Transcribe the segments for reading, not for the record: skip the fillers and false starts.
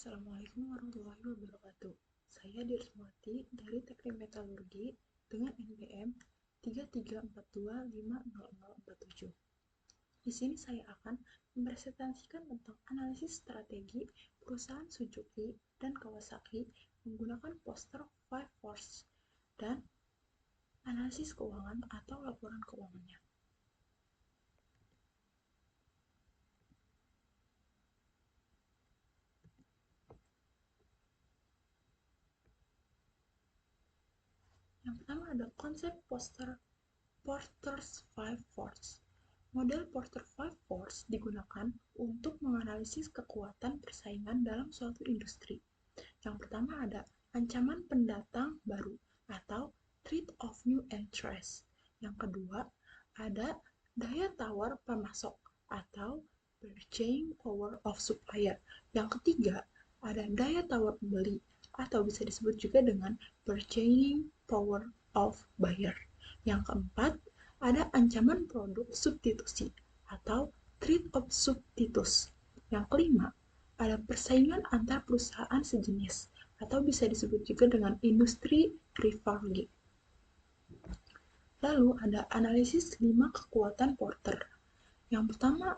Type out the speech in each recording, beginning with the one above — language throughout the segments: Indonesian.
Assalamualaikum warahmatullahi wabarakatuh. Saya Dirsmati dari Teknik Metalurgi dengan NPM 3342500047. Di sini saya akan mempresentasikan tentang analisis strategi perusahaan Suzuki dan Kawasaki menggunakan poster 5 Force dan analisis keuangan atau laporan keuangannya. Yang pertama ada konsep Porter's 5 Force. Model Porter 5 Force digunakan untuk menganalisis kekuatan persaingan dalam suatu industri. Yang pertama ada ancaman pendatang baru atau threat of new entrants. Yang kedua ada daya tawar pemasok atau purchasing power of supplier. Yang ketiga ada daya tawar pembeli atau bisa disebut juga dengan purchasing power of buyer. Yang keempat ada ancaman produk substitusi atau threat of substitutes. Yang kelima ada persaingan antar perusahaan sejenis atau bisa disebut juga dengan industri rivalry. Lalu ada analisis 5 kekuatan Porter. Yang pertama,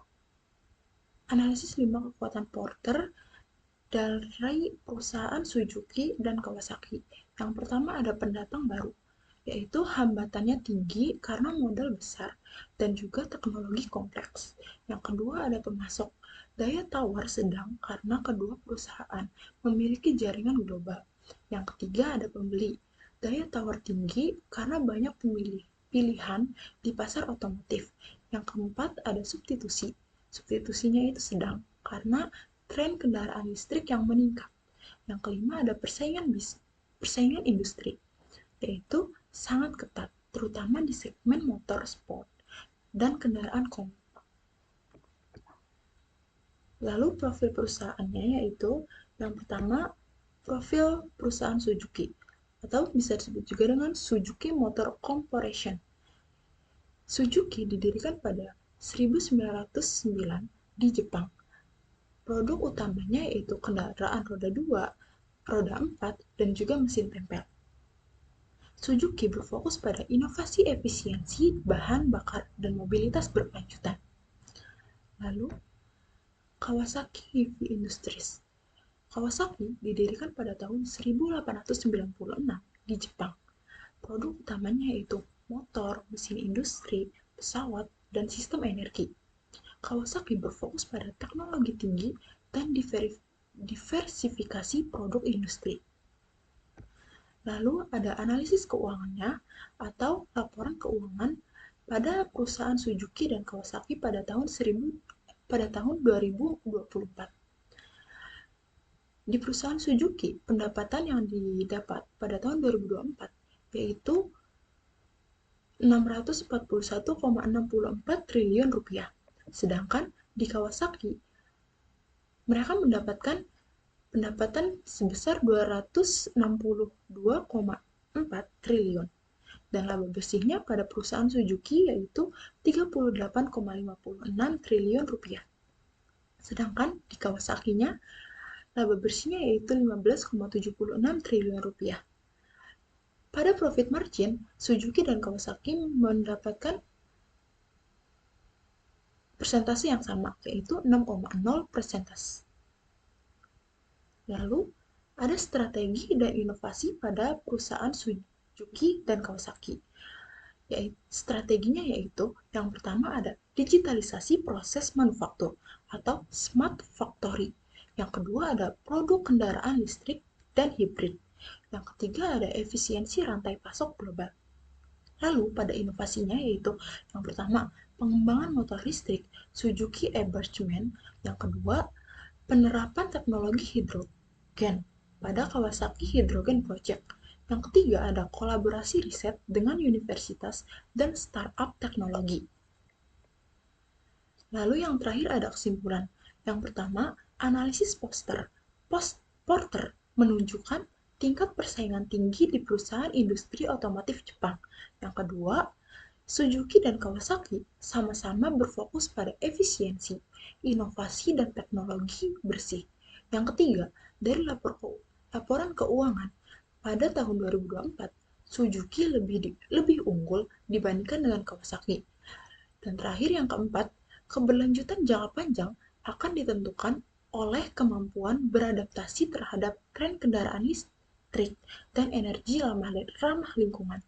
analisis 5 kekuatan Porter dari perusahaan Suzuki dan Kawasaki. Yang pertama ada pendatang baru, yaitu hambatannya tinggi karena modal besar dan juga teknologi kompleks. Yang kedua ada pemasok, daya tawar sedang karena kedua perusahaan memiliki jaringan global. Yang ketiga ada pembeli, daya tawar tinggi karena banyak pilihan di pasar otomotif. Yang keempat ada substitusi, substitusinya itu sedang karena tren kendaraan listrik yang meningkat. Yang kelima ada persaingan industri, yaitu sangat ketat, terutama di segmen motor sport dan kendaraan kompak. Lalu profil perusahaannya yaitu yang pertama profil perusahaan Suzuki atau bisa disebut juga dengan Suzuki Motor Corporation. Suzuki didirikan pada 1909 di Jepang. Produk utamanya yaitu kendaraan roda 2, roda 4, dan juga mesin tempel. Suzuki berfokus pada inovasi efisiensi bahan bakar dan mobilitas berkelanjutan. Lalu, Kawasaki Heavy Industries. Kawasaki didirikan pada tahun 1896 di Jepang. Produk utamanya yaitu motor, mesin industri, pesawat, dan sistem energi. Kawasaki berfokus pada teknologi tinggi dan diversifikasi produk industri. Lalu ada analisis keuangannya atau laporan keuangan pada perusahaan Suzuki dan Kawasaki pada tahun 2024. Di perusahaan Suzuki, pendapatan yang didapat pada tahun 2024 yaitu 641,64 triliun rupiah. Sedangkan di Kawasaki, mereka mendapatkan pendapatan sebesar 262,4 triliun. Dan laba bersihnya pada perusahaan Suzuki yaitu 38,56 triliun rupiah. Sedangkan di Kawasaki-nya, laba bersihnya yaitu 15,76 triliun rupiah. Pada profit margin, Suzuki dan Kawasaki mendapatkan persentase yang sama, yaitu 6,0%. Lalu, ada strategi dan inovasi pada perusahaan Suzuki dan Kawasaki. Strateginya yaitu, yang pertama ada digitalisasi proses manufaktur atau smart factory. Yang kedua ada produk kendaraan listrik dan hibrid. Yang ketiga ada efisiensi rantai pasok global. Lalu pada inovasinya yaitu yang pertama pengembangan motor listrik Suzuki e-Bargeman, yang kedua penerapan teknologi hidrogen pada Kawasaki Hydrogen Project. Yang ketiga ada kolaborasi riset dengan universitas dan startup teknologi. Lalu yang terakhir ada kesimpulan. Yang pertama, analisis Porter menunjukkan tingkat persaingan tinggi di perusahaan industri otomotif Jepang. Yang kedua, Suzuki dan Kawasaki sama-sama berfokus pada efisiensi, inovasi, dan teknologi bersih. Yang ketiga, dari laporan keuangan, pada tahun 2024, Suzuki lebih unggul dibandingkan dengan Kawasaki. Dan terakhir yang keempat, keberlanjutan jangka panjang akan ditentukan oleh kemampuan beradaptasi terhadap tren kendaraan listrik dan energi ramah lingkungan.